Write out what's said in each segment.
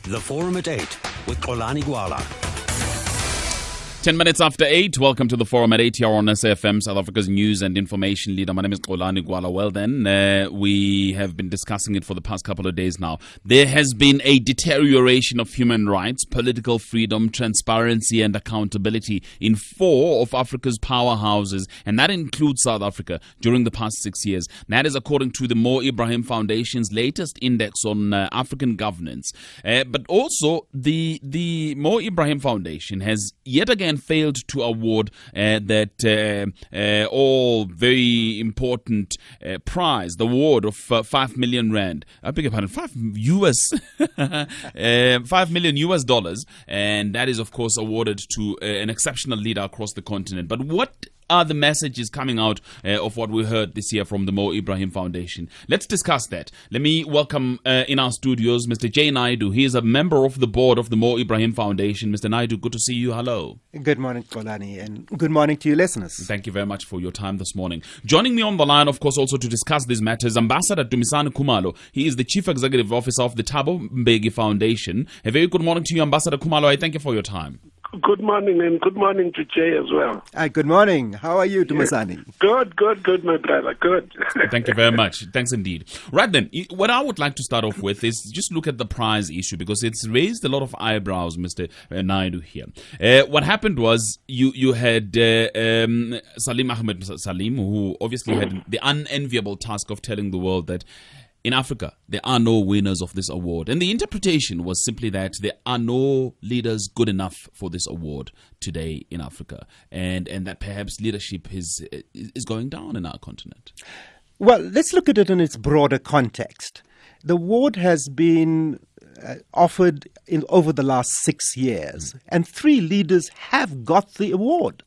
The Forum at 8 with Xolani Gwala. 10 minutes after 8, welcome to the Forum at 8 here on SAFM, South Africa's news and information leader. My name is Xolani Gwala. Well then, we have been discussing it for the past couple of days now. There has been a deterioration of human rights, political freedom, transparency and accountability in 4 of Africa's powerhouses, and that includes South Africa, during the past 6 years. That is according to the Mo Ibrahim Foundation's latest index on African governance. But also, the Mo Ibrahim Foundation has yet again failed to award that all very important prize, the award of 5 million rand. I beg your pardon, 5 million US dollars, and that is of course awarded to an exceptional leader across the continent. But what are the messages coming out of what we heard this year from the Mo Ibrahim Foundation? Let's discuss that. Let me welcome in our studios Mr. Jay Naidu. He is a member of the board of the Mo Ibrahim Foundation. Mr. Naidu, good to see you. Hello. Good morning, Xolani, and good morning to your listeners. Thank you very much for your time this morning. Joining me on the line, of course, also to discuss these matters, Ambassador Dumisani Khumalo. He is the Chief Executive Officer of the Thabo Mbeki Foundation. A very good morning to you, Ambassador Khumalo. I thank you for your time. Good morning, and good morning to Jay as well. Good morning. How are you, Dumisani? Good, my brother. Good. Thank you very much. Thanks indeed. Right then, what I would like to start off with is just look at the prize issue, because it's raised a lot of eyebrows, Mr. Naidu here. What happened was you had Salim Ahmed Salim, who obviously had the unenviable task of telling the world that in Africa, there are no winners of this award. And the interpretation was simply that there are no leaders good enough for this award today in Africa. And that perhaps leadership is going down in our continent. Well, let's look at it in its broader context. The award has been offered over the last 6 years, and 3 leaders have got the award.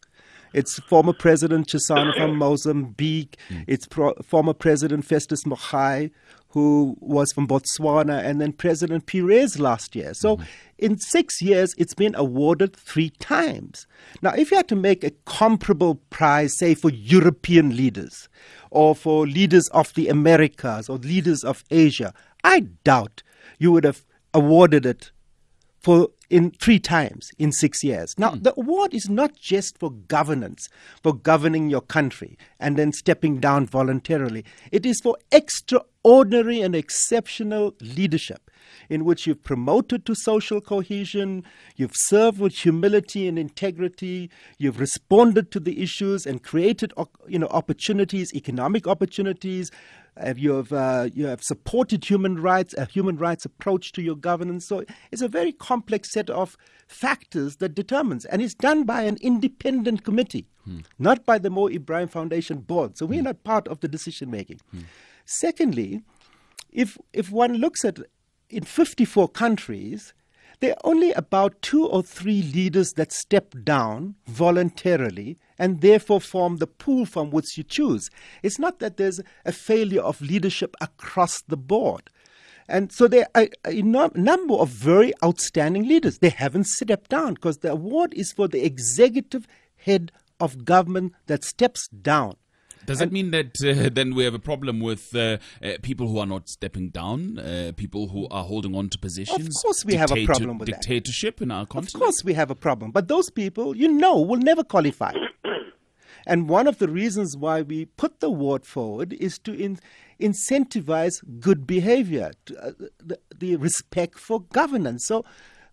It's former President Chisano from Mozambique. It's former President Festus Mogae, who was from Botswana, and then President Pires last year. So in 6 years, it's been awarded 3 times. Now, if you had to make a comparable prize, say, for European leaders or for leaders of the Americas or leaders of Asia, I doubt you would have awarded it in 3 times in 6 years. Now, the award is not just for governance, for governing your country and then stepping down voluntarily. It is for extraordinary and exceptional leadership in which you've promoted to social cohesion, you've served with humility and integrity, you've responded to the issues and created opportunities, economic opportunities. You have supported human rights, a human rights approach to your governance. So it's a very complex set of factors that determines, and it's done by an independent committee, not by the Mo Ibrahim Foundation board. So we're not part of the decision making. Secondly, if one looks at in 54 countries, there are only about 2 or 3 leaders that step down voluntarily and therefore form the pool from which you choose. It's not that there's a failure of leadership across the board. And so there are a number of very outstanding leaders. They haven't stepped down because the award is for the executive head of government that steps down. Does that mean that then we have a problem with people who are not stepping down, people who are holding on to positions? Of course we have a problem with dictatorship in our continent? Of course we have a problem. But those people, will never qualify. And one of the reasons why we put the award forward is to incentivize good behavior, the respect for governance. So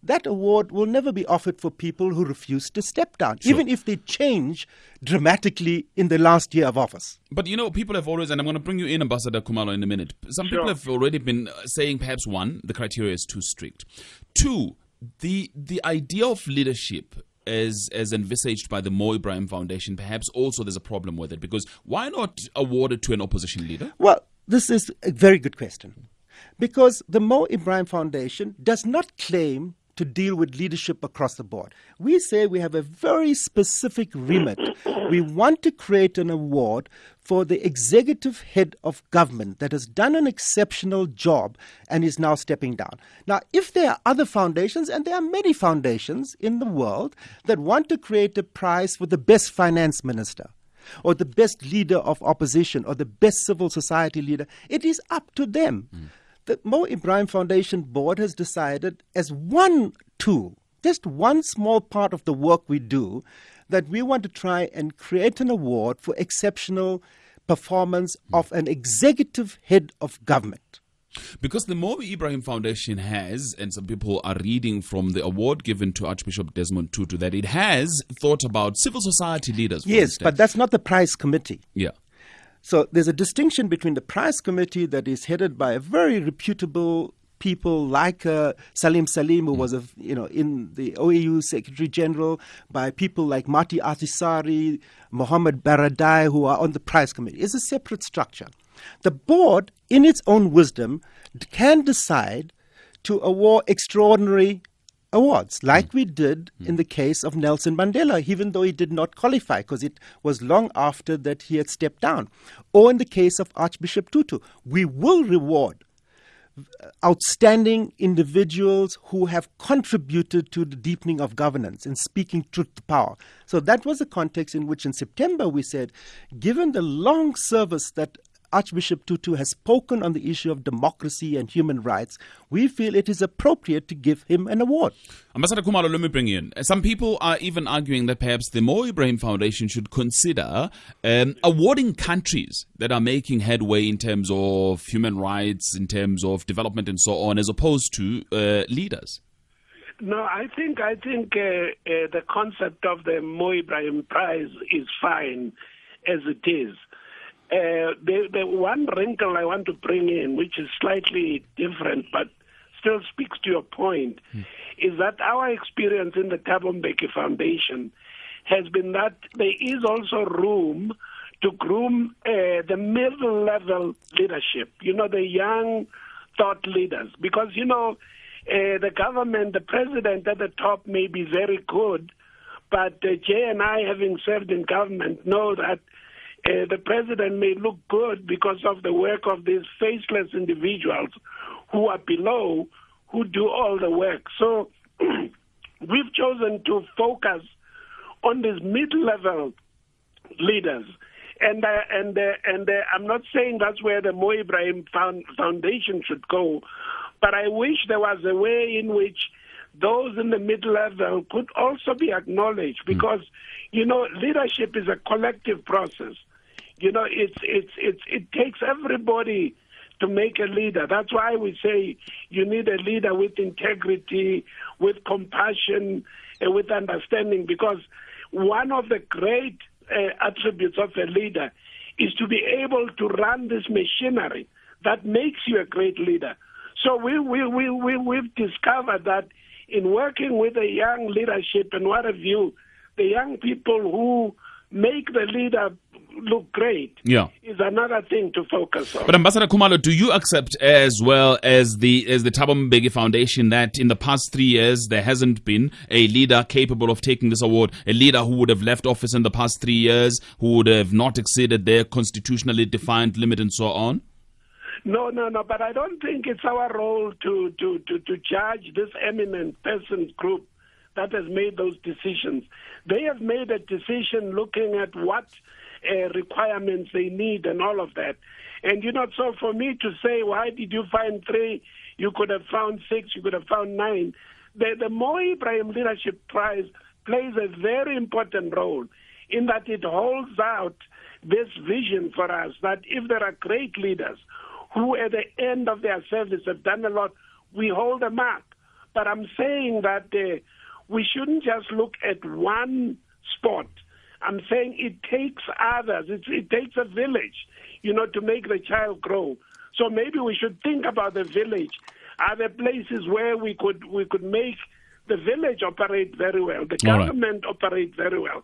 that award will never be offered for people who refuse to step down, even if they change dramatically in the last year of office. But people have always, and I'm going to bring you in, Ambassador Khumalo, in a minute. Some people have already been saying perhaps 1, the criteria is too strict. 2, the idea of leadership as envisaged by the Mo Ibrahim Foundation, perhaps also there's a problem with it, because why not award it to an opposition leader? Well, this is a very good question, because the Mo Ibrahim Foundation does not claim to deal with leadership across the board. We say we have a very specific remit. We want to create an award for the executive head of government that has done an exceptional job and is now stepping down. Now, if there are other foundations, and there are many foundations in the world that want to create a prize for the best finance minister, or the best leader of opposition, or the best civil society leader, it is up to them. The Mo Ibrahim Foundation board has decided, as one tool, just one small part of the work we do, that we want to try and create an award for exceptional performance of an executive head of government. Because the Mo Ibrahim Foundation has, and some people are reading from the award given to Archbishop Desmond Tutu, that it has thought about civil society leaders. Yes, but that's not the prize committee. Yeah. So there's a distinction between the prize committee that is headed by a very reputable people like Salim Salim, who was in the OAU Secretary General, by people like Mati Atisari, Mohammed Baradai, who are on the prize committee. It's a separate structure. The board, in its own wisdom, can decide to award extraordinary awards, like we did in the case of Nelson Mandela, even though he did not qualify, because it was long after that he had stepped down. Or in the case of Archbishop Tutu, we will reward outstanding individuals who have contributed to the deepening of governance and speaking truth to power. So that was the context in which in September we said, given the long service that Archbishop Tutu has spoken on the issue of democracy and human rights, we feel it is appropriate to give him an award. Ambassador Khumalo, let me bring you in. Some people are even arguing that perhaps the Mo Ibrahim Foundation should consider awarding countries that are making headway in terms of human rights, in terms of development and so on, as opposed to leaders. No, I think the concept of the Mo Ibrahim Prize is fine as it is. The one wrinkle I want to bring in, which is slightly different but still speaks to your point, is that our experience in the Thabo Mbeki Foundation has been that there is also room to groom the middle-level leadership, the young thought leaders. Because, the government, the president at the top may be very good, but Jay and I, having served in government, know that the president may look good because of the work of these faceless individuals who are below, who do all the work. So we've chosen to focus on these mid-level leaders. And I'm not saying that's where the Mo Ibrahim Foundation should go, but I wish there was a way in which those in the mid-level could also be acknowledged, because, leadership is a collective process. It takes everybody to make a leader. That's why we say you need a leader with integrity, with compassion, and with understanding, because one of the great attributes of a leader is to be able to run this machinery that makes you a great leader. So we've discovered that in working with the young leadership and what have you, the young people who make the leader look great is another thing to focus on. But Ambassador Khumalo, do you accept as well as the Thabo Mbeki Foundation that in the past 3 years there hasn't been a leader capable of taking this award, a leader who would have left office in the past 3 years, who would have not exceeded their constitutionally defined limit and so on? No, but I don't think it's our role to judge this eminent persons group that has made those decisions. They have made a decision looking at what requirements they need and all of that. And, so for me to say, why did you find 3? You could have found 6, you could have found 9. The Mo Ibrahim Leadership Prize plays a very important role in that it holds out this vision for us that if there are great leaders who at the end of their service have done a lot, we hold them up. But I'm saying that we shouldn't just look at one spot. I'm saying it takes others. It takes a village, to make the child grow. So maybe we should think about the village. Are there places where we could make the village operate very well, the government operate very well?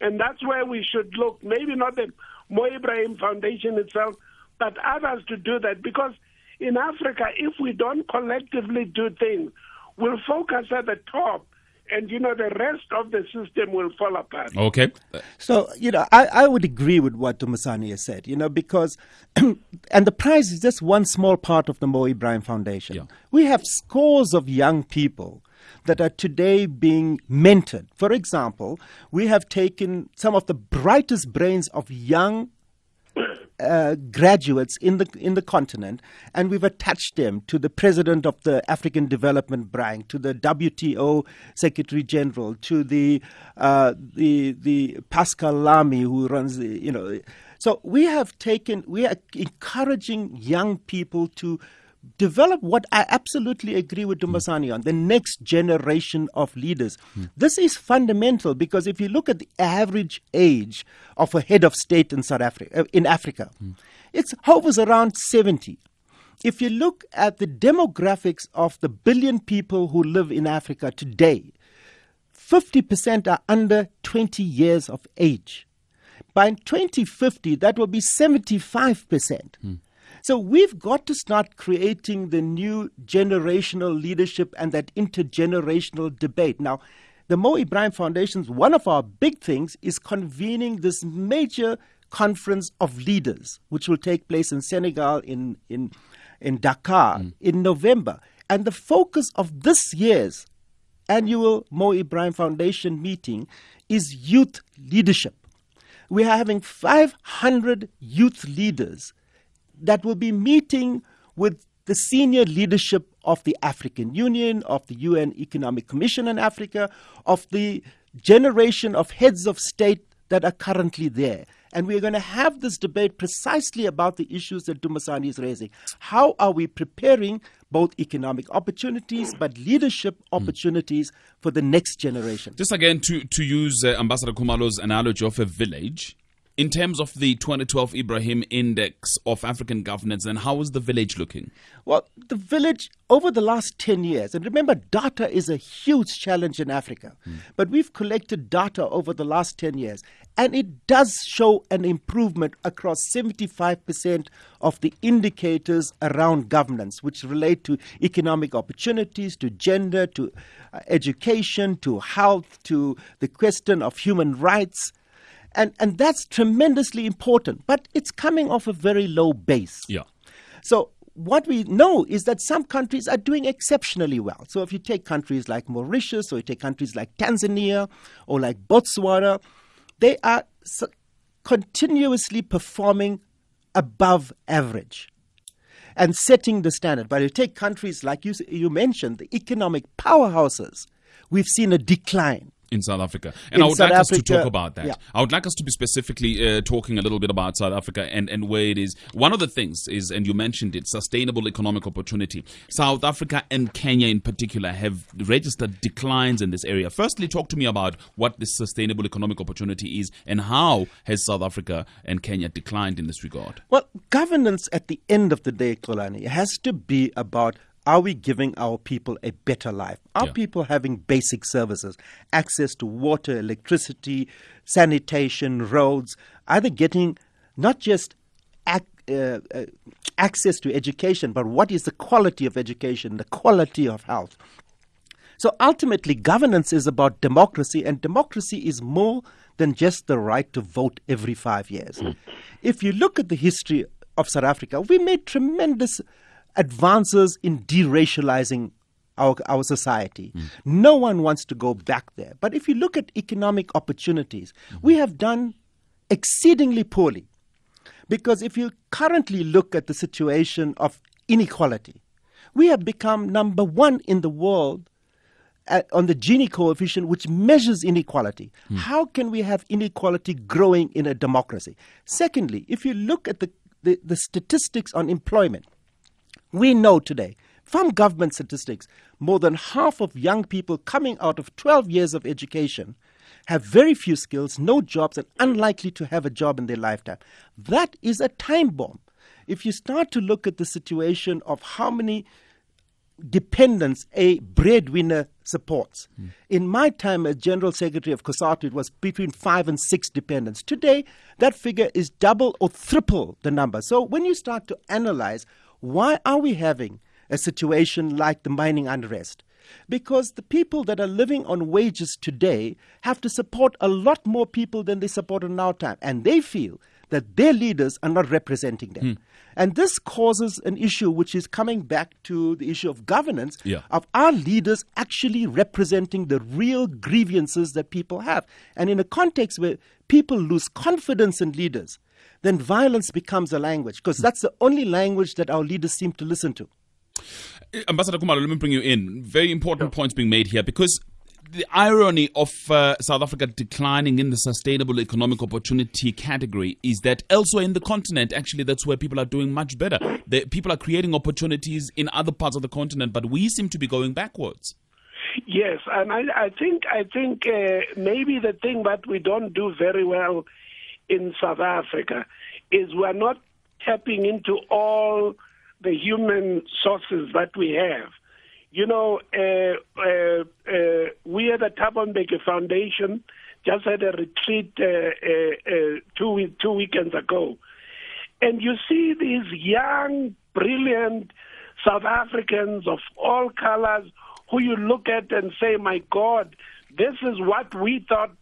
And that's where we should look. Maybe not the Mo Ibrahim Foundation itself, but others to do that. Because in Africa, if we don't collectively do things, we'll focus at the top, and, the rest of the system will fall apart. Okay. So, I would agree with what Dumasani has said, because, and the prize is just one small part of the Mo Ibrahim Foundation. Yeah. We have scores of young people that are today being mentored. For example, we have taken some of the brightest brains of young graduates in the continent, and we've attached them to the president of the African Development Bank, to the WTO Secretary General, to the Pascal Lamy who runs the. So we are encouraging young people to develop what I absolutely agree with Dumasani on, the next generation of leaders. This is fundamental because if you look at the average age of a head of state in Africa, it hovers around 70. If you look at the demographics of the billion people who live in Africa today, 50% are under 20 years of age. By 2050, that will be 75%. So we've got to start creating the new generational leadership and that intergenerational debate. Now, the Mo Ibrahim Foundation's one of our big things is convening this major conference of leaders, which will take place in Senegal in Dakar in November. And the focus of this year's annual Mo Ibrahim Foundation meeting is youth leadership. We are having 500 youth leaders that will be meeting with the senior leadership of the African Union, of the UN Economic Commission in Africa, of the generation of heads of state that are currently there. And we're going to have this debate precisely about the issues that Dumasani is raising. How are we preparing both economic opportunities but leadership opportunities for the next generation? Just again, to use Ambassador Khumalo's analogy of a village, in terms of the 2012 Ibrahim Index of African governance, then how is the village looking? Well, the village over the last 10 years, and remember, data is a huge challenge in Africa, but we've collected data over the last 10 years, and it does show an improvement across 75% of the indicators around governance, which relate to economic opportunities, to gender, to education, to health, to the question of human rights. And that's tremendously important, but it's coming off a very low base. Yeah. So what we know is that some countries are doing exceptionally well. So if you take countries like Mauritius, or you take countries like Tanzania, or like Botswana, they are continuously performing above average and setting the standard. But you take countries like you mentioned, the economic powerhouses, we've seen a decline. In South Africa. And I would like us to talk about that. Yeah. I would like us to be specifically talking a little bit about South Africa and where it is. One of the things is, and you mentioned it, sustainable economic opportunity. South Africa and Kenya in particular have registered declines in this area. Firstly, talk to me about what this sustainable economic opportunity is and how has South Africa and Kenya declined in this regard? Well, governance at the end of the day, Xolani, has to be about, are we giving our people a better life? Are people having basic services, access to water, electricity, sanitation, roads? Are they getting not just access to education, but what is the quality of education, the quality of health? So ultimately, governance is about democracy, and democracy is more than just the right to vote every 5 years. If you look at the history of South Africa, we made tremendous advances in deracializing our society. No one wants to go back there. But if you look at economic opportunities, we have done exceedingly poorly. Because if you currently look at the situation of inequality, we have become number one in the world on the Gini coefficient, which measures inequality. How can we have inequality growing in a democracy? Secondly, if you look at the statistics on employment, we know today, from government statistics, more than half of young people coming out of 12 years of education have very few skills, no jobs, and unlikely to have a job in their lifetime. That is a time bomb. If you start to look at the situation of how many dependents a breadwinner supports. In my time as General Secretary of COSATU, it was between 5 and 6 dependents. Today, that figure is double or triple the number. So when you start to analyze, why are we having a situation like the mining unrest? Because the people that are living on wages today have to support a lot more people than they support in our time. And they feel that their leaders are not representing them. And this causes an issue which is coming back to the issue of governance, of our leaders actually representing the real grievances that people have. And in a context where people lose confidence in leaders, then violence becomes a language, because that's the only language that our leaders seem to listen to. Ambassador Kumalo, let me bring you in. Very important points being made here, because the irony of South Africa declining in the sustainable economic opportunity category is that elsewhere in the continent, actually, that's where people are doing much better. People are creating opportunities in other parts of the continent, but we seem to be going backwards. Yes, and I think maybe the thing that we don't do very well in South Africa is we're not tapping into all the human sources that we have. You know, we at the Thabo Mbeki Foundation just had a retreat 2 weekends ago. And you see these young, brilliant South Africans of all colors who you look at and say, my God, this is what we thought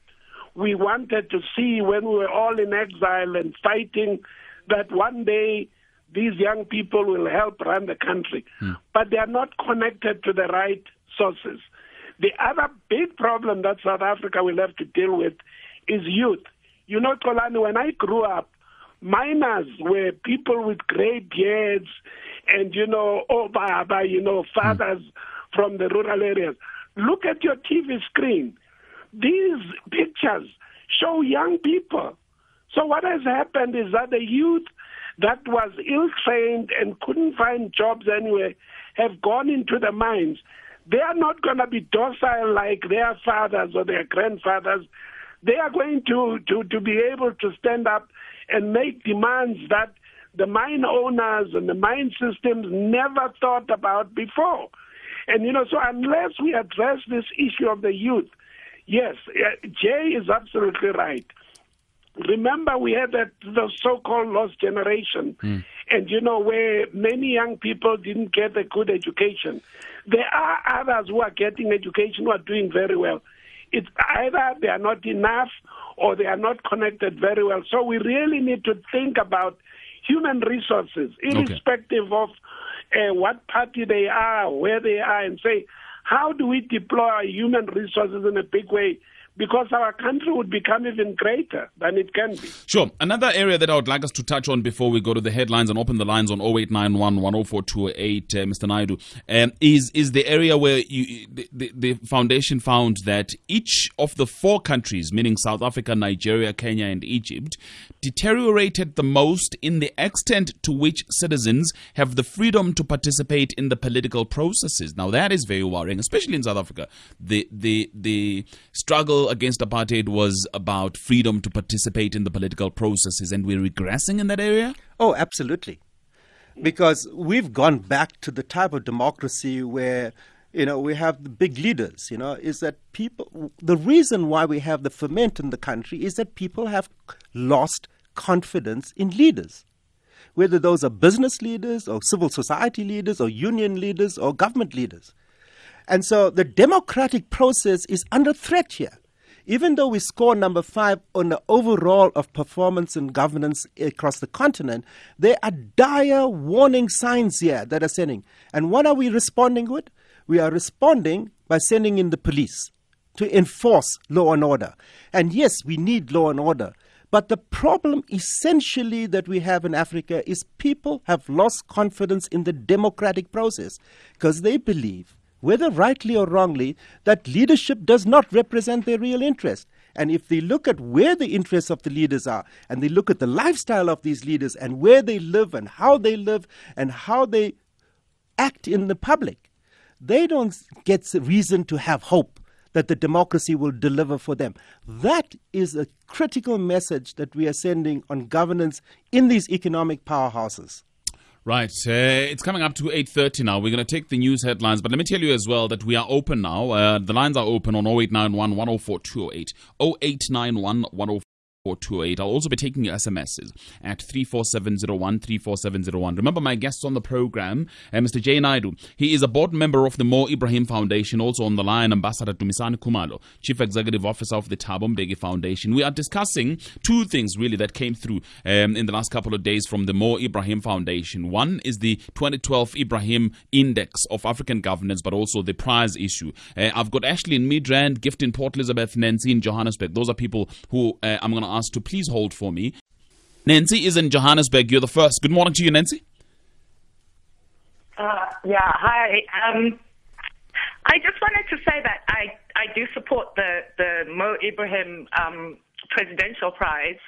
we wanted to see when we were all in exile and fighting that one day these young people will help run the country. But they are not connected to the right sources. The other big problem that South Africa will have to deal with is youth. You know, Xolani, when I grew up, miners were people with gray beards and, fathers from the rural areas. Look at your TV screen. These pictures show young people. So what has happened is that the youth that was ill-trained and couldn't find jobs anywhere have gone into the mines. They are not going to be docile like their fathers or their grandfathers. They are going to be able to stand up and make demands that the mine owners and the mine systems never thought about before. And, so unless we address this issue of the youth, yes, Jay is absolutely right. Remember, we had the so-called lost generation, and where many young people didn't get a good education. There are others who are getting education who are doing very well. It's either they are not enough or they are not connected very well. So we really need to think about human resources, irrespective of what party they are, where they are, and say, how do we deploy our human resources in a big way? Because our country would become even greater than it can be. Sure. Another area that I would like us to touch on before we go to the headlines and open the lines on 0891 10428, Mr. Naidu, is the area where the foundation found that each of the four countries, meaning South Africa, Nigeria, Kenya, and Egypt, deteriorated the most in the extent to which citizens have the freedom to participate in the political processes. Now, that is very worrying, especially in South Africa. The struggle against apartheid was about freedom to participate in the political processes, and we're regressing in that area? Oh, absolutely. Because we've gone back to the type of democracy where, we have the big leaders, is that people, the reason why we have the ferment in the country is that people have lost confidence in leaders. Whether those are business leaders or civil society leaders or union leaders or government leaders. And so the democratic process is under threat here. Even though we score number 5 on the overall of performance and governance across the continent, there are dire warning signs here that are sending. And what are we responding with? We are responding by sending in the police to enforce law and order. And yes, we need law and order. But the problem essentially that we have in Africa is people have lost confidence in the democratic process because they believe, whether rightly or wrongly, that leadership does not represent their real interest. And if they look at where the interests of the leaders are, and they look at the lifestyle of these leaders and where they live and how they act in the public, they don't get reason to have hope that the democracy will deliver for them. That is a critical message that we are sending on governance in these economic powerhouses. Right. It's coming up to 8:30 now. We're going to take the news headlines, but let me tell you as well that we are open now. The lines are open on 0891 104 0891 104 428. I'll also be taking your SMSs at 34701, 34701. Remember my guests on the program, Mr. Jay Naidu. He is a board member of the Mo Ibrahim Foundation. Also on the line, Ambassador Dumisani Khumalo, Chief Executive Officer of the Thabo Mbeki Foundation. We are discussing two things really that came through in the last couple of days from the Mo Ibrahim Foundation. One is the 2012 Ibrahim Index of African Governance, but also the prize issue. I've got Ashley in Midrand, Gift in Port Elizabeth, Nancy in Johannesburg. Those are people who I'm going to ask to please hold for me. Nancy is in Johannesburg. You're the first. Good morning to you, Nancy. Hi. I just wanted to say that I do support the Mo Ibrahim presidential prize.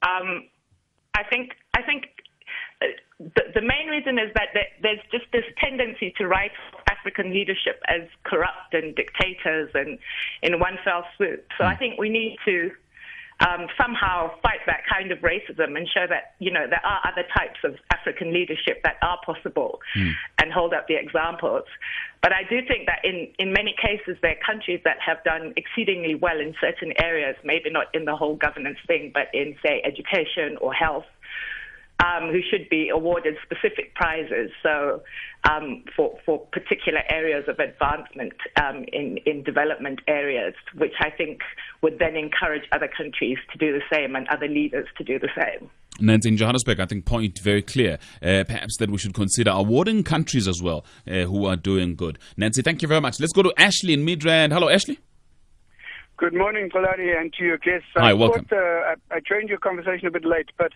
I think the main reason is that there's just this tendency to write African leadership as corrupt and dictators and in one fell swoop. So I think we need to somehow fight that kind of racism and show that, there are other types of African leadership that are possible and hold up the examples. But I do think that in many cases, there are countries that have done exceedingly well in certain areas, maybe not in the whole governance thing, but in, say, education or health, who should be awarded specific prizes. So for particular areas of advancement in development areas, which I think would then encourage other countries to do the same and other leaders to do the same. Nancy, in Johannesburg, I think point very clear, perhaps that we should consider awarding countries as well who are doing good. Nancy, thank you very much. Let's go to Ashley in Midrand. Hello, Ashley. Good morning, Polani, and to your guests. Hi, welcome. I joined your conversation a bit late, but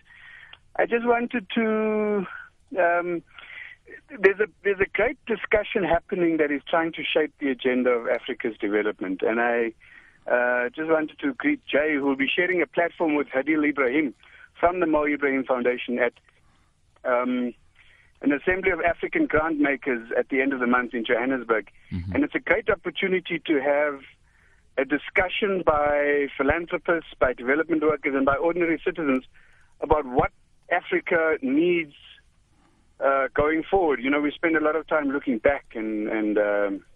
I just wanted to... There's a great discussion happening that is trying to shape the agenda of Africa's development, and I just wanted to greet Jay, who will be sharing a platform with Hadil Ibrahim from the Mo Ibrahim Foundation at an assembly of African grantmakers at the end of the month in Johannesburg. And it's a great opportunity to have a discussion by philanthropists, by development workers, and by ordinary citizens about what Africa needs going forward. We spend a lot of time looking back and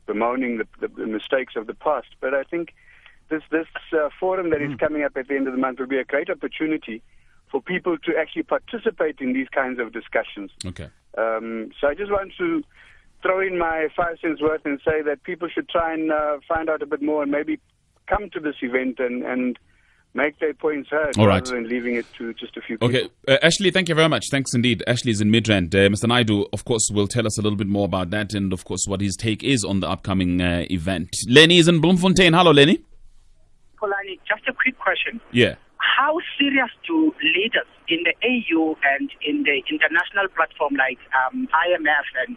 bemoaning the mistakes of the past. But I think this forum that is coming up at the end of the month will be a great opportunity for people to actually participate in these kinds of discussions. Okay. So I just want to throw in my 5 cents worth and say that people should try and find out a bit more and maybe come to this event and make their points heard rather than leaving it to just a few people. Okay. Ashley, thank you very much. Thanks indeed. Ashley is in Midrand. Mr. Naidu, of course, will tell us a little bit more about that and, of course, what his take is on the upcoming event. Lenny is in Bloemfontein. Hello, Lenny. Polani, just a quick question. Yeah. How serious do leaders in the AU and in the international platform like IMF and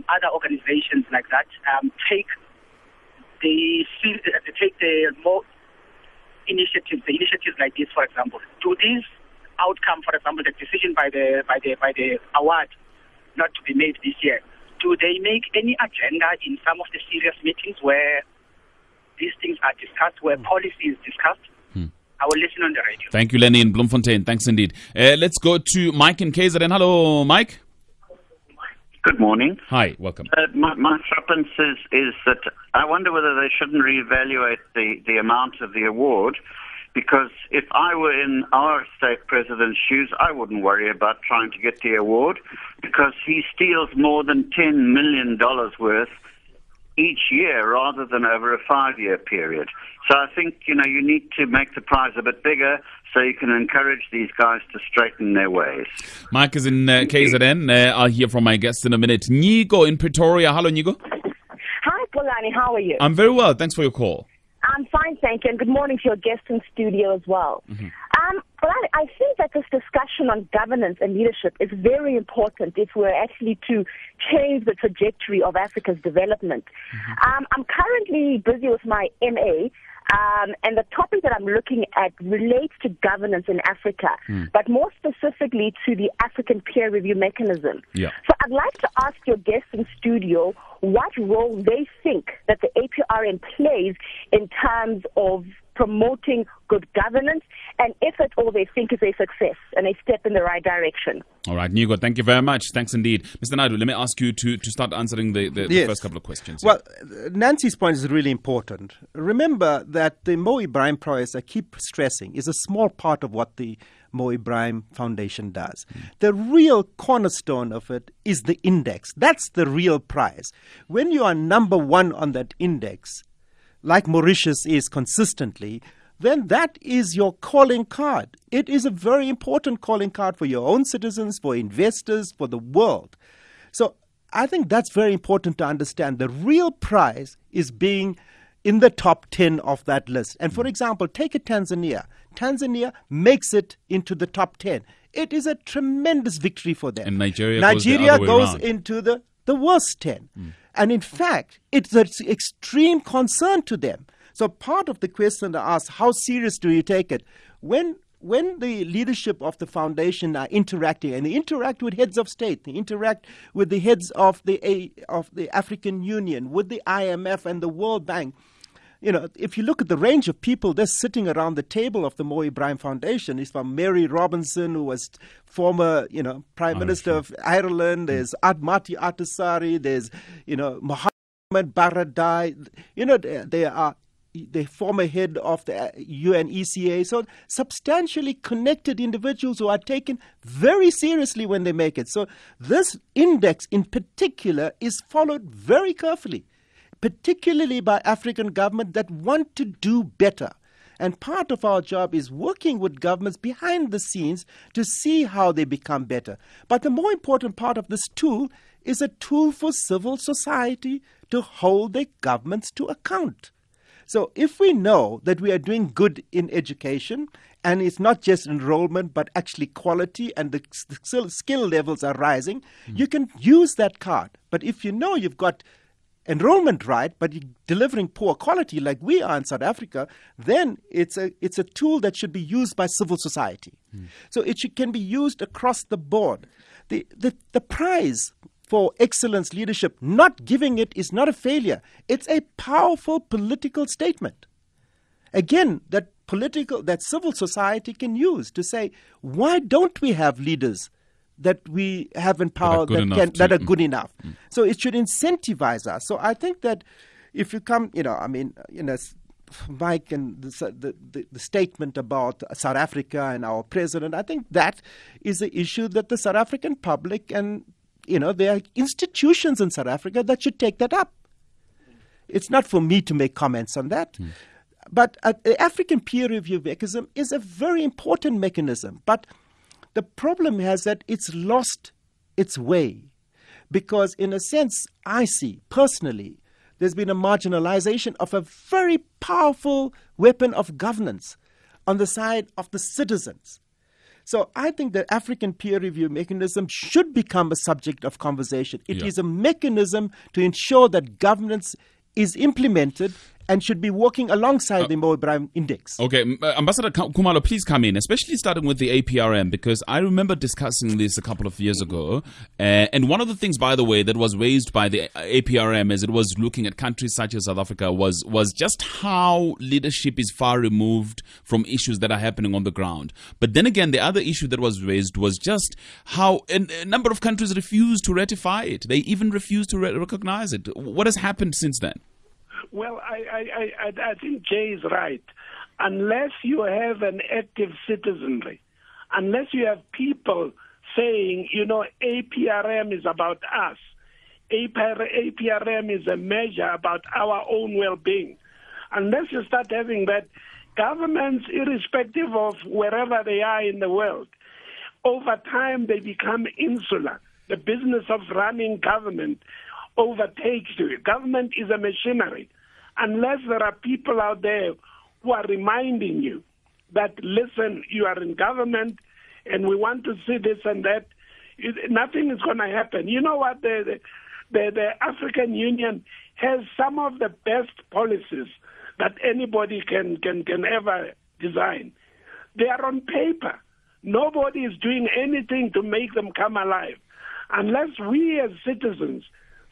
other organizations like that take the more initiatives like this, for example? Do these outcome, for example, the decision by the award not to be made this year, do they make any agenda in some of the serious meetings where these things are discussed, where policy is discussed? I will listen on the radio. Thank you, Lenny in Bloemfontein. Thanks indeed. Let's go to Mike in KZN. Hello, Mike. Good morning. Hi, welcome. My preference is that I wonder whether they shouldn't reevaluate the amount of the award, because if I were in our state president's shoes, I wouldn't worry about trying to get the award, because he steals more than $10 million worth each year rather than over a 5-year period. So I think, you need to make the prize a bit bigger so you can encourage these guys to straighten their ways. Mike is in KZN. I'll hear from my guest in a minute. Nigo in Pretoria. Hello, Nigo. Hi, Polani. How are you? I'm very well. Thanks for your call. I'm fine, thank you. And good morning to your guest in studio as well. Polani, I think that this discussion on governance and leadership is very important if we're actually to change the trajectory of Africa's development. I'm currently busy with my MA, and the topic that I'm looking at relates to governance in Africa, but more specifically to the African peer review mechanism. Yeah. So I'd like to ask your guests in studio what role they think that the APRM plays in terms of promoting good governance, and if at all they think is a success and a step in the right direction. All right, Nigo, thank you very much. Thanks indeed. Mr. Naidu, let me ask you to start answering the first couple of questions. Well, Nancy's point is really important. Remember that the Mo Ibrahim Prize, I keep stressing, is a small part of what the Mo Ibrahim Foundation does. The real cornerstone of it is the index. That's the real prize. When you are number one on that index, like Mauritius is consistently, then that is your calling card. It is a very important calling card for your own citizens, for investors, for the world. So I think that's very important to understand. The real prize is being in the top 10 of that list. And for example, take a Tanzania. Tanzania makes it into the top 10. It is a tremendous victory for them. And Nigeria goes into the worst 10. And in fact, it's an extreme concern to them. So part of the question to ask, how serious do you take it? When the leadership of the foundation are interacting, and they interact with heads of state, they interact with the heads of the African Union, with the IMF and the World Bank, if you look at the range of people that's sitting around the table of the Mo Ibrahim Foundation, is from Mary Robinson, who was former, Prime Minister of Ireland. There's Admati Atasari. There's, Mohammed Baradai. They are the former head of the UNECA. So substantially connected individuals who are taken very seriously when they make it. So this index in particular is followed very carefully, particularly by African governments that want to do better. And part of our job is working with governments behind the scenes to see how they become better. But the more important part of this tool is a tool for civil society to hold their governments to account. So if we know that we are doing good in education, and it's not just enrollment, but actually quality, and the skill levels are rising, you can use that card. But if you know you've got enrollment right, but you're delivering poor quality like we are in South Africa, then it's a tool that should be used by civil society. So it can be used across the board. The prize for excellence leadership, not giving it is not a failure. It's a powerful political statement. Again, that civil society can use to say, why don't we have leaders that we have in power that are good enough? So it should incentivize us. So I think that if you come, Mike and the statement about South Africa and our president, I think that is an issue that the South African public and there are institutions in South Africa that should take that up. It's not for me to make comments on that. But the African peer review mechanism is a very important mechanism. But the problem is that it's lost its way. Because in a sense, I see personally, there's been a marginalization of a very powerful weapon of governance on the side of the citizens. So I think the African peer review mechanism should become a subject of conversation. It is a mechanism to ensure that governance is implemented and should be working alongside the Mo Ibrahim Index. Okay, Ambassador Khumalo, please come in, especially starting with the APRM, because I remember discussing this a couple of years ago. And one of the things, by the way, that was raised by the APRM as it was looking at countries such as South Africa was just how leadership is far removed from issues that are happening on the ground. But then again, the other issue that was raised was just how a number of countries refused to ratify it. They even refused to recognize it. What has happened since then? Well, I think Jay is right. Unless you have an active citizenry, unless you have people saying, APRM is about us, APRM is a measure about our own well-being, unless you start having that, governments, irrespective of wherever they are in the world, over time they become insular. The business of running government overtakes you. Government is a machinery. Unless there are people out there who are reminding you that, listen, you are in government and we want to see this and that, nothing is going to happen. You know what? The African Union has some of the best policies that anybody can ever design. They are on paper. Nobody is doing anything to make them come alive. Unless we as citizens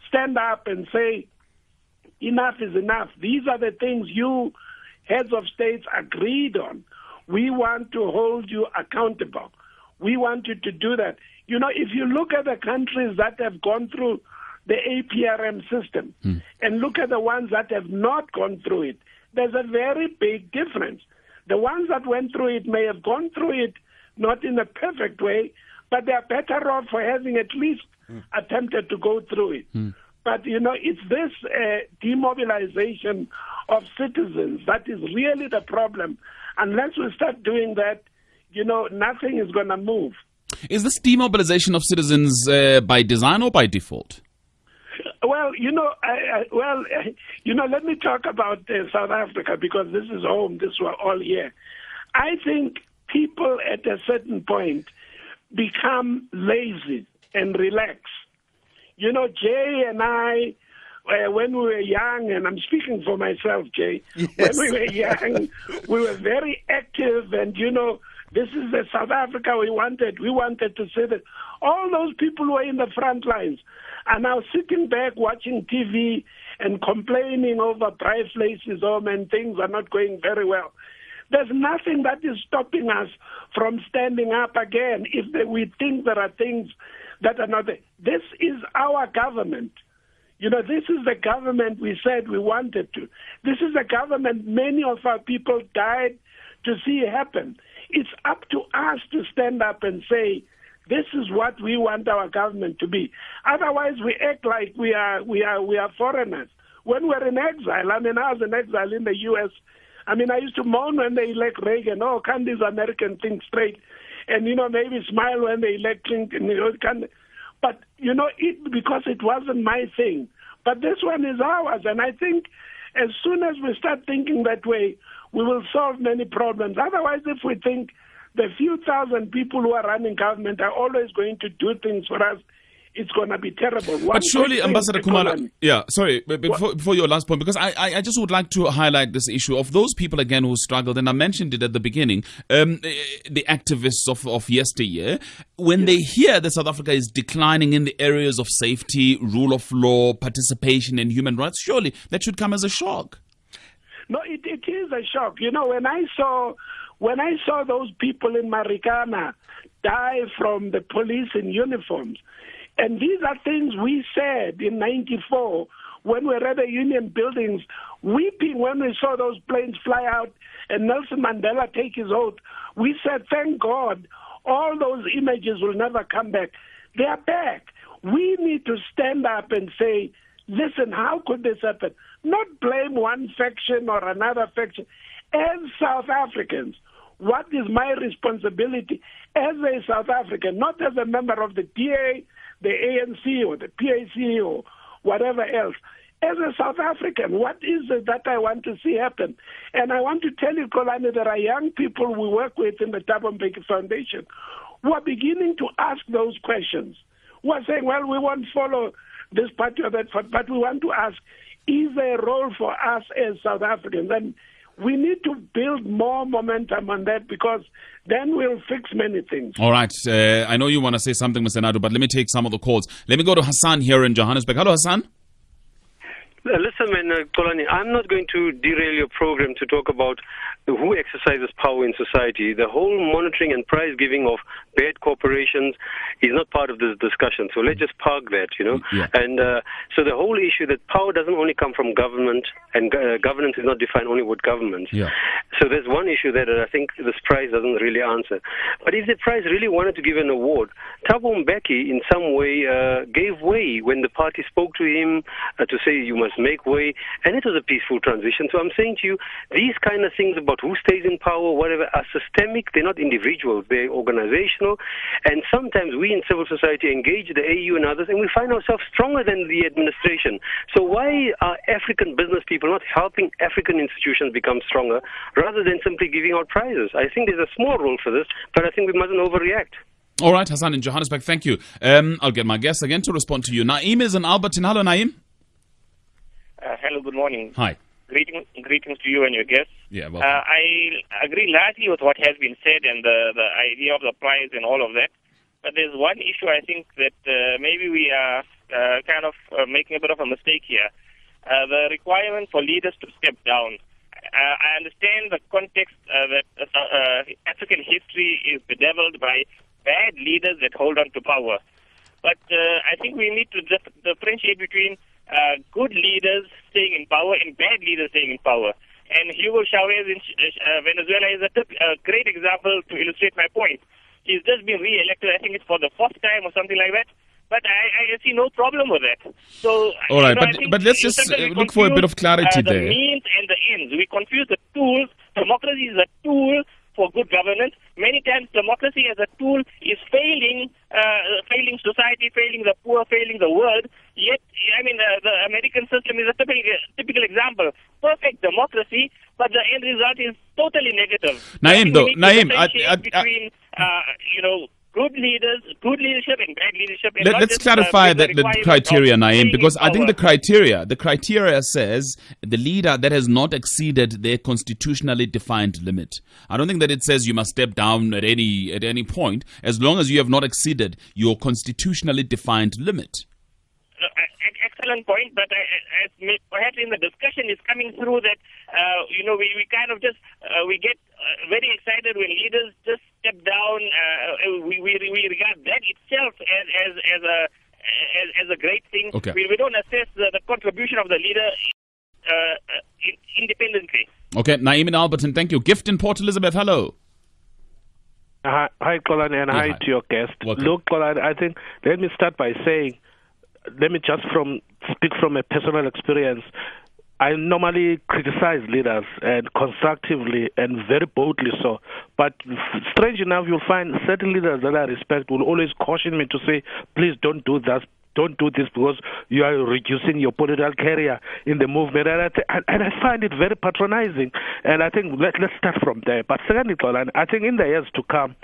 stand up and say, enough is enough. These are the things you heads of states agreed on. We want to hold you accountable. We want you to do that. If you look at the countries that have gone through the APRM system and look at the ones that have not gone through it, there's a very big difference. The ones that went through it may have gone through it not in a perfect way, but they are better off for having at least attempted to go through it. But, it's this demobilization of citizens that is really the problem. Unless we start doing that, nothing is going to move. Is this demobilization of citizens by design or by default? Well, let me talk about South Africa, because this is home. This was all here. I think people at a certain point become lazy and relax. Jay and I, when we were young, and I'm speaking for myself, Jay, yes. When we were young, we were very active, and this is the South Africa we wanted. We wanted to see that all those people who were in the front lines are now sitting back watching TV and complaining over price laces and things are not going very well. There's nothing that is stopping us from standing up again if we think there are things that are not there. This is our government. This is the government we said we wanted to. This is the government many of our people died to see happen. It's up to us to stand up and say, this is what we want our government to be. Otherwise, we act like we are foreigners. When we're in exile, I was in exile in the U.S. I used to moan when they elect Reagan. Oh, can these Americans think straight? And, maybe smile when they elect Clinton. But, because it wasn't my thing. But this one is ours. And I think as soon as we start thinking that way, we will solve many problems. Otherwise, if we think the few thousand people who are running government are always going to do things for us, it's going to be terrible. But surely, Ambassador Khumalo, before your last point, because I just would like to highlight this issue of those people again who struggled, and I mentioned it at the beginning, the activists of yesteryear, when they hear that South Africa is declining in the areas of safety, rule of law, participation in human rights, surely that should come as a shock. No, it is a shock. When I saw those people in Marikana die from the police in uniforms, and these are things we said in '94 when we were at the union buildings, weeping when we saw those planes fly out and Nelson Mandela take his oath. We said, thank God, all those images will never come back. They are back. We need to stand up and say, listen, how could this happen? Not blame one faction or another faction. As South Africans, what is my responsibility as a South African, not as a member of the DA, the ANC or the PAC or whatever else? As a South African, what is it that I want to see happen? And I want to tell you, Kolani, there are young people we work with in the Thabo Mbeki Foundation who are beginning to ask those questions. Who are saying, well, we won't follow this party or that party, but we want to ask, is there a role for us as South Africans? And we need to build more momentum on that, because then we'll fix many things. All right. I know you want to say something, Mr. Nadu, but let me take some of the calls. Let me go to Hassan here in Johannesburg. Hello, Hassan. Listen, man, Kolani, I'm not going to derail your program to talk about who exercises power in society. The whole monitoring and prize giving of bad corporations is not part of this discussion. So let's just park that, Yeah. And so the whole issue that power doesn't only come from government, and governance is not defined only with government. Yeah. So there's one issue there that I think this prize doesn't really answer. But if the prize really wanted to give an award, Thabo Mbeki in some way gave way when the party spoke to him to say you must make way, and it was a peaceful transition. So I'm saying to you, these kind of things about who stays in power, whatever, are systemic. They're not individuals. They're organizational. And sometimes we in civil society engage the AU and others, and we find ourselves stronger than the administration. So why are African business people not helping African institutions become stronger rather than simply giving out prizes? I think there's a small role for this, but I think we mustn't overreact. All right, Hassan in Johannesburg, thank you. I'll get my guests again to respond to you. Naeem is in Alberton. Hello, Naeem. Hello, good morning. Hi. Greetings to you and your guests. Yeah, well, I agree largely with what has been said and the idea of the prize and all of that. But there's one issue I think that maybe we are kind of making a bit of a mistake here. The requirement for leaders to step down. I understand the context that African history is bedeviled by bad leaders that hold on to power. But I think we need to differentiate between good leaders staying in power and bad leaders staying in power. And Hugo Chavez in Venezuela is a great example to illustrate my point. He's just been re-elected, I think it's for the fourth time or something like that. But I see no problem with that. So, all right, but let's just look for a bit of clarity there. The means and the ends. We confuse the tools. Democracy is a tool for good governance. Many times democracy as a tool is failing society, failing the poor, failing the world. Yet, American system is a typical example. Perfect democracy, but the end result is totally negative. Naeem, between good leadership and bad leadership. And let's clarify the criteria, Naeem, because I think the criteria says the leader that has not exceeded their constitutionally defined limit. I don't think that it says you must step down at any point, as long as you have not exceeded your constitutionally defined limit. Excellent point, but perhaps in the discussion is coming through that we kind of just we get very excited when leaders just step down. We regard that itself as a great thing. Okay. We don't assess the contribution of the leader independently. Okay, Naeem in Alberton, thank you. Gift in Port Elizabeth, hello. Hi, Kolani, and hi to your guest. Welcome. Look, Kolani, I think let me start by saying, let me just speak from a personal experience. I normally criticize leaders, and constructively and very boldly so. But strange enough, you'll find certain leaders that I respect will always caution me to say, please don't do that. Don't do this because you are reducing your political career in the movement. And I find it very patronizing. And I think let's start from there. But secondly, I think in the years to come,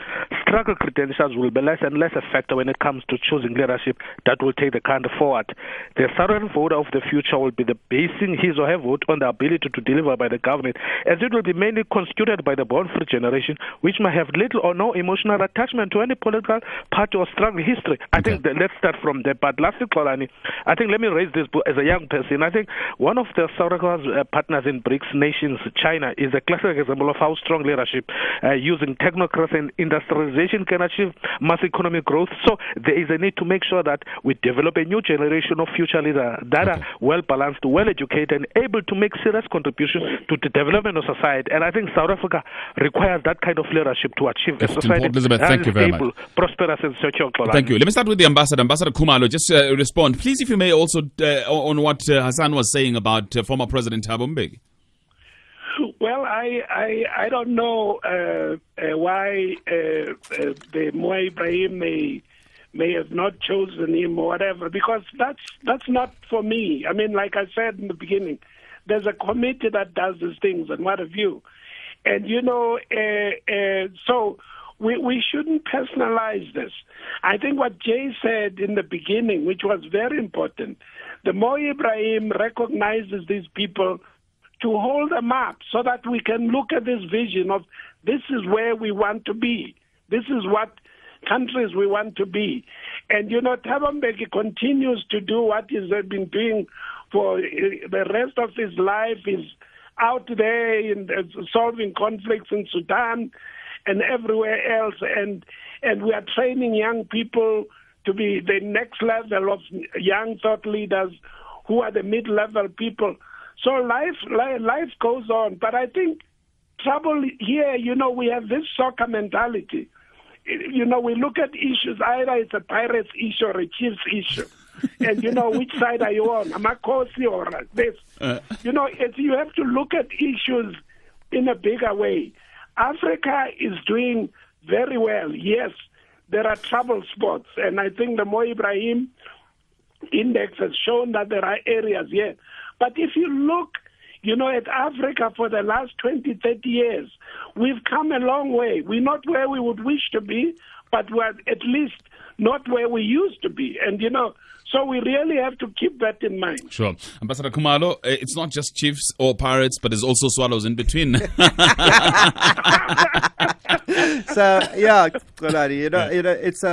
struggle credentials will be less and less a factor when it comes to choosing leadership that will take the country forward. The Southern voter of the future will be basing his or her vote on the ability to deliver by the government, as it will be mainly constituted by the born-free generation, which might have little or no emotional attachment to any political party or struggle history. I think let's start from there. But lastly, Kolani, I think let me raise this as a young person. I think one of the South Africa's partners in BRICS nations, China, is a classic example of how strong leadership using technocracy and industrialization can achieve mass economic growth. So there is a need to make sure that we develop a new generation of future leaders that are well-balanced, well-educated, and able to make serious contributions to the development of society. And I think South Africa requires that kind of leadership to achieve a society Elizabeth, thank you very much. Prosperous, and secure. Thank you. Let me start with the ambassador. Ambassador Khumalo, just respond, please, if you may, also on what Hassan was saying about former President Thabo Mbeki. Well, I don't know why the Mo Ibrahim may have not chosen him or whatever, because that's not for me. I mean, like I said in the beginning, there's a committee that does these things, and what have you. And, so we shouldn't personalize this. I think what Jay said in the beginning, which was very important, the Mo Ibrahim recognizes these people to hold them up so that we can look at this vision of this is where we want to be. This is what countries we want to be. And, Thabo Mbeki continues to do what he's been doing for the rest of his life. He's out there in solving conflicts in Sudan and everywhere else. And we are training young people to be the next level of young thought leaders who are the mid-level people. So life goes on. But I think trouble here, we have this soccer mentality. We look at issues, either it's a Pirates issue or a Chiefs issue. And, which side are you on? Am I Kosi or this? You have to look at issues in a bigger way. Africa is doing very well. Yes, there are trouble spots. And I think the Mo Ibrahim Index has shown that there are areas here. But if you look, at Africa for the last 20, 30 years, we've come a long way. We're not where we would wish to be, but we're at least not where we used to be. And, so we really have to keep that in mind. Sure. Ambassador Khumalo, it's not just Chiefs or Pirates, but there's also Swallows in between. So, yeah, it's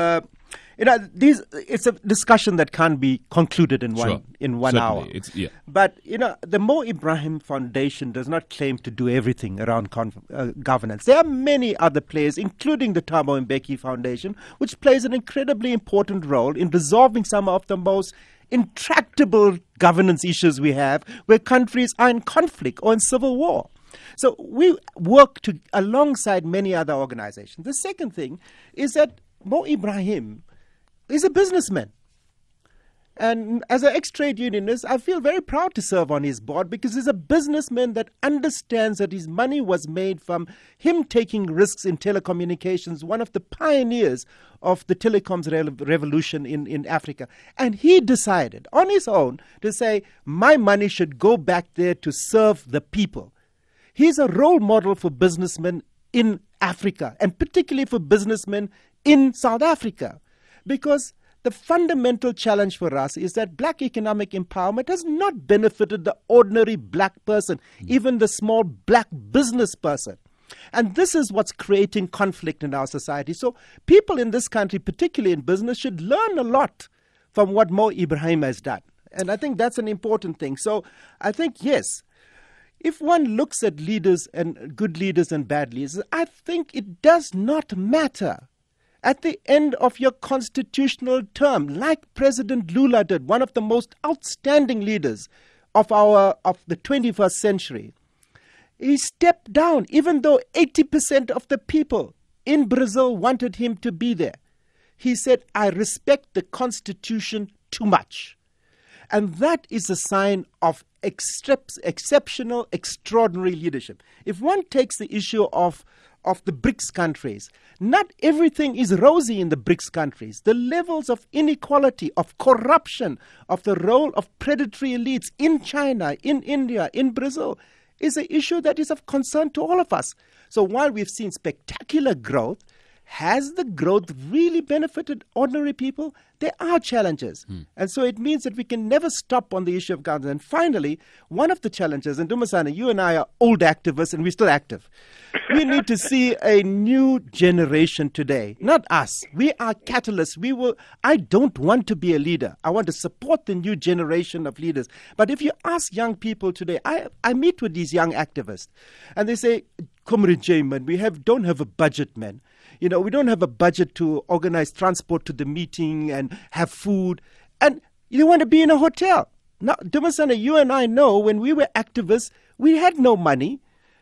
it's a discussion that can't be concluded in one hour. But the Mo Ibrahim Foundation does not claim to do everything around governance. There are many other players, including the Thabo Mbeki Foundation, which plays an incredibly important role in resolving some of the most intractable governance issues we have, where countries are in conflict or in civil war. So we work alongside many other organizations. The second thing is that Mo Ibrahim is a businessman. And as an ex-trade unionist, I feel very proud to serve on his board because he's a businessman that understands that his money was made from him taking risks in telecommunications, one of the pioneers of the telecoms revolution in Africa. And he decided on his own to say, my money should go back there to serve the people. He's a role model for businessmen in Africa, and particularly for businessmen in South Africa, because the fundamental challenge for us is that black economic empowerment has not benefited the ordinary black person, even the small black business person. And this is what's creating conflict in our society. So people in this country, particularly in business, should learn a lot from what Mo Ibrahim has done. And I think that's an important thing. So I think, yes, if one looks at leaders and good leaders and bad leaders, I think it does not matter. At the end of your constitutional term, like President Lula did, one of the most outstanding leaders of the 21st century, he stepped down, even though 80% of the people in Brazil wanted him to be there. He said, I respect the Constitution too much. And that is a sign of exceptional, extraordinary leadership. If one takes the issue of the BRICS countries, not everything is rosy in the BRICS countries. The levels of inequality, of corruption, of the role of predatory elites in China, in India, in Brazil, is an issue that is of concern to all of us. So while we've seen spectacular growth, has the growth really benefited ordinary people? There are challenges. And so it means that we can never stop on the issue of governance. And finally, one of the challenges, and Dumasana, you and I are old activists and we're still active. We need to see a new generation today, not us. We are catalysts. I don't want to be a leader. I want to support the new generation of leaders. But if you ask young people today, I meet with these young activists and they say, Comrade J, man, we don't have a budget, man. You know, we don't have a budget to organize transport to the meeting and have food. And you want to be in a hotel. Now, Dumasana, you and I know when we were activists, we had no money.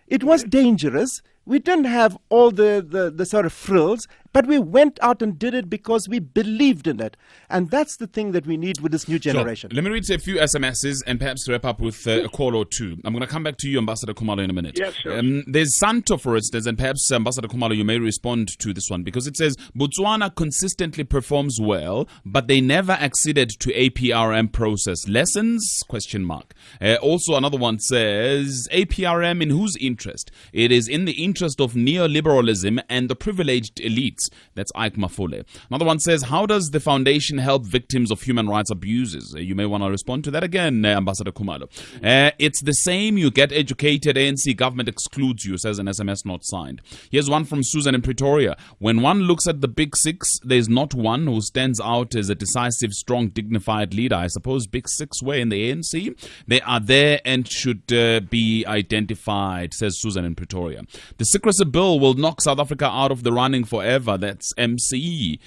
It was dangerous. We didn't have all the sort of frills, but we went out and did it because we believed in it. And that's the thing that we need with this new generation. Sure. Let me read a few SMSs and perhaps wrap up with a call or two. I'm going to come back to you, Ambassador Khumalo, in a minute. Yes, sure. There's Santo, for instance, and perhaps Ambassador Khumalo, you may respond to this one, because it says, Botswana consistently performs well, but they never acceded to APRM process. Lessons? Question mark. Also, another one says, APRM in whose interest? It is in the interest of neoliberalism and the privileged elites. That's Ike Mafole. Another one says, how does the foundation help victims of human rights abuses? You may want to respond to that again, Ambassador Khumalo. It's the same. You get educated, ANC government excludes you, says an SMS not signed. Here's one from Susan in Pretoria. When one looks at the big six, there's not one who stands out as a decisive, strong, dignified leader. I suppose big six were in the ANC. They are there and should be identified, says Susan in Pretoria. The secrecy bill will knock South Africa out of the running forever. That's MC.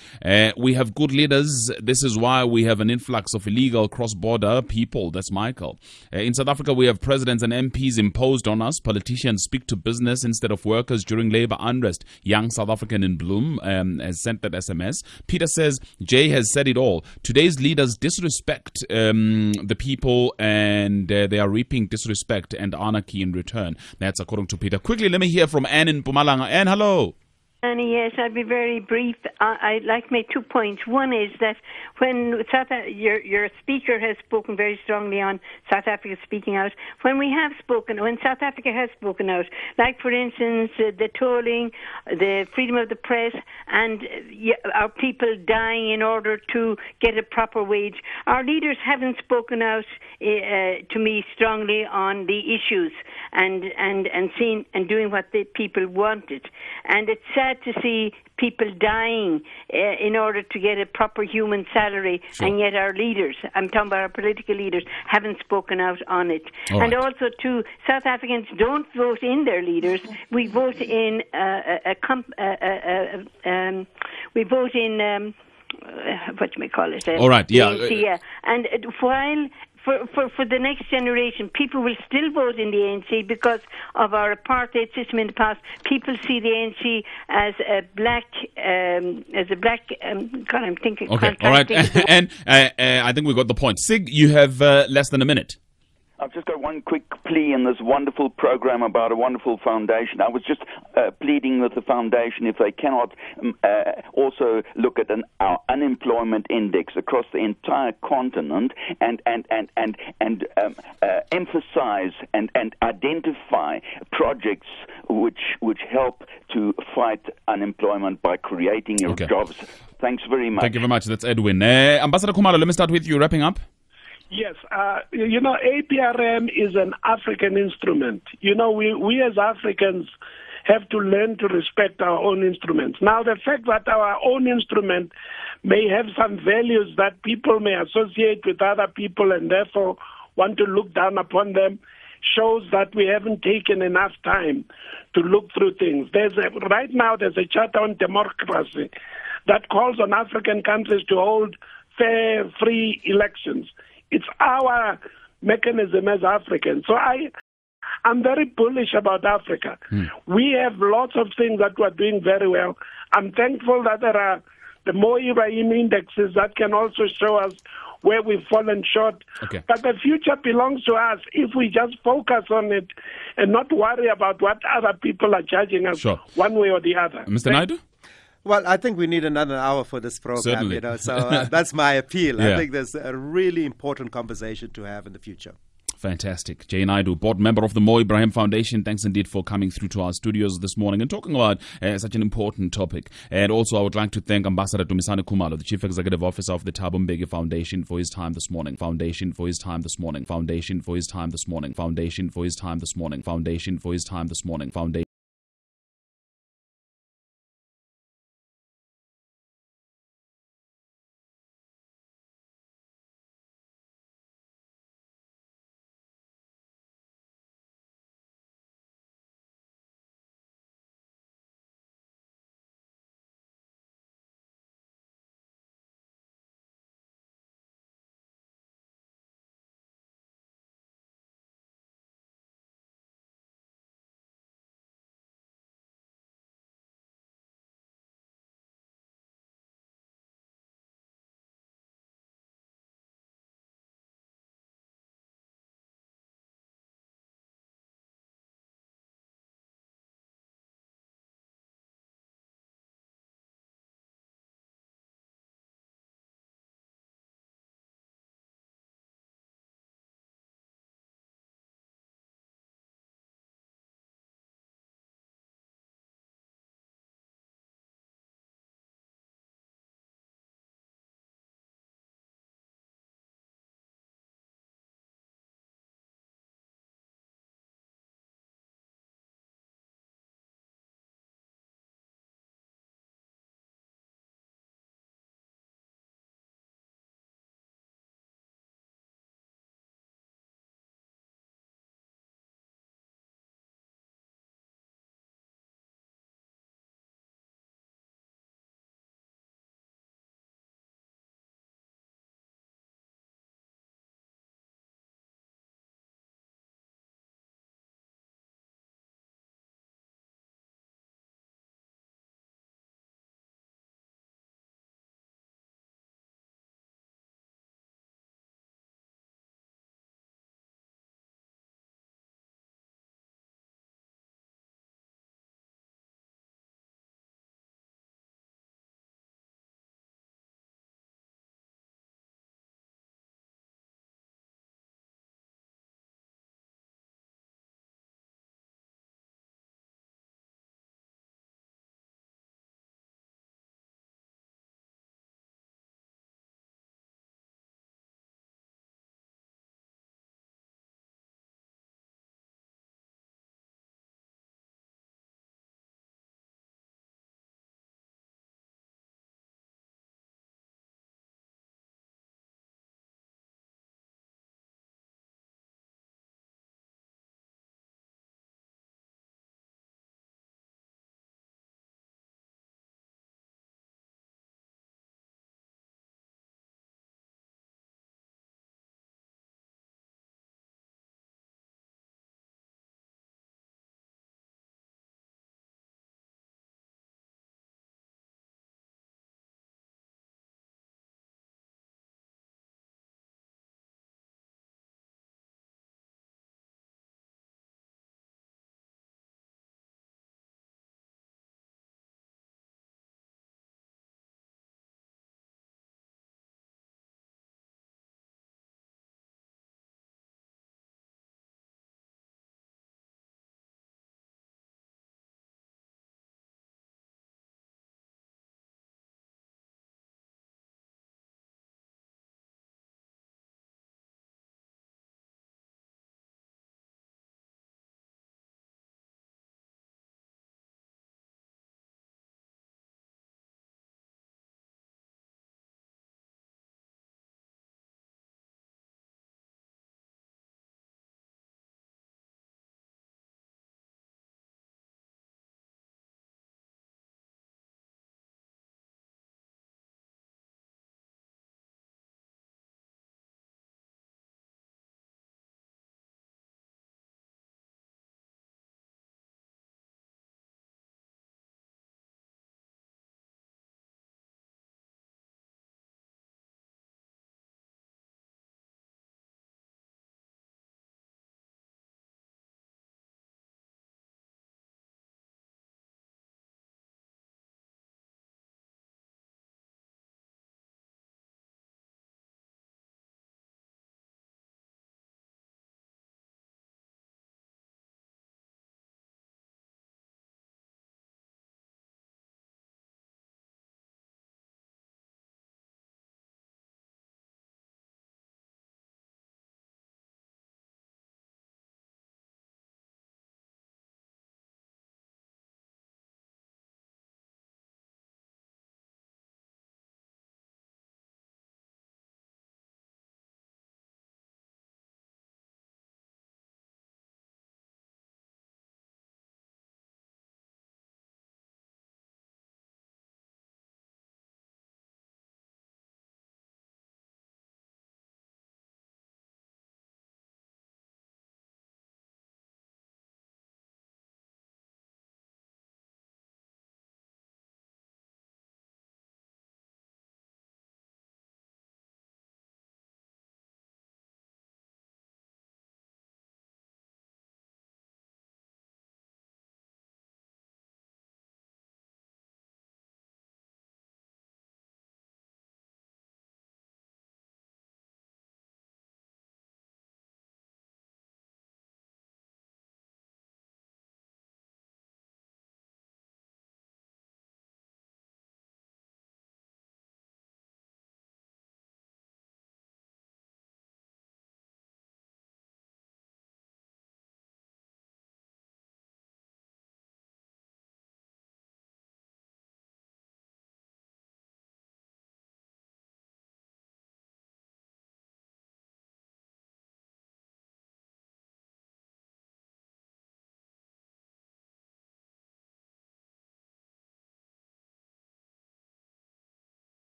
We have good leaders. This is why we have an influx of illegal cross-border people. That's Michael. In South Africa, we have presidents and MPs imposed on us. Politicians speak to business instead of workers during labor unrest. Young South African in Bloom has sent that SMS. Peter says, Jay has said it all. Today's leaders disrespect the people, and they are reaping disrespect and anarchy in return. That's according to Peter. Quickly, let me hear from Anne in Mpumalanga. Anne, hello. Annie, yes, I'll be very brief. I'd like to make 2 points. One is that when your speaker has spoken very strongly on South Africa speaking out, when South Africa has spoken out, like, for instance, the tolling, the freedom of the press, and our people dying in order to get a proper wage, our leaders haven't spoken out to me strongly on the issues and seen and doing what the people wanted. And it's sad to see people dying in order to get a proper human salary, and yet our leaders, I'm talking about our political leaders, haven't spoken out on it. All and right. Also, too, South Africans don't vote in their leaders. We vote in what you may call it. All right, yeah. And while for the next generation, people will still vote in the ANC because of our apartheid system in the past. People see the ANC as a black. God, I'm thinking. Okay, all right, and I think we got the point. Sig, you have less than a minute. I've just got one quick plea in this wonderful program about a wonderful foundation. I was just pleading with the foundation if they cannot also look at our unemployment index across the entire continent and emphasize and identify projects which help to fight unemployment by creating jobs. Thanks very much. Thank you very much. That's Edwin. Ambassador Khumalo, let me start with you, wrapping up. Yes, APRM is an African instrument. We as Africans have to learn to respect our own instruments. Now, the fact that our own instrument may have some values that people may associate with other people and therefore want to look down upon them shows that we haven't taken enough time to look through things. Right now, there's a Charter on Democracy that calls on African countries to hold fair, free elections. It's our mechanism as Africans. So I'm very bullish about Africa. We have lots of things that we're doing very well. I'm thankful that there are the more Ibrahim indexes that can also show us where we've fallen short. Okay. But the future belongs to us if we just focus on it and not worry about what other people are judging us one way or the other. Mr. Naidu? Well, I think we need another hour for this program, Certainly. So that's my appeal. Yeah. I think there's a really important conversation to have in the future. Fantastic. Jay Naidu, board member of the Mo Ibrahim Foundation, thanks indeed for coming through to our studios this morning and talking about such an important topic. And also I would like to thank Ambassador Dumisani Khumalo, the Chief Executive Officer of the Thabo Mbeki Foundation, for his time this morning. Foundation for his time this morning. Foundation for his time this morning. Foundation for his time this morning. Foundation for his time this morning. Foundation.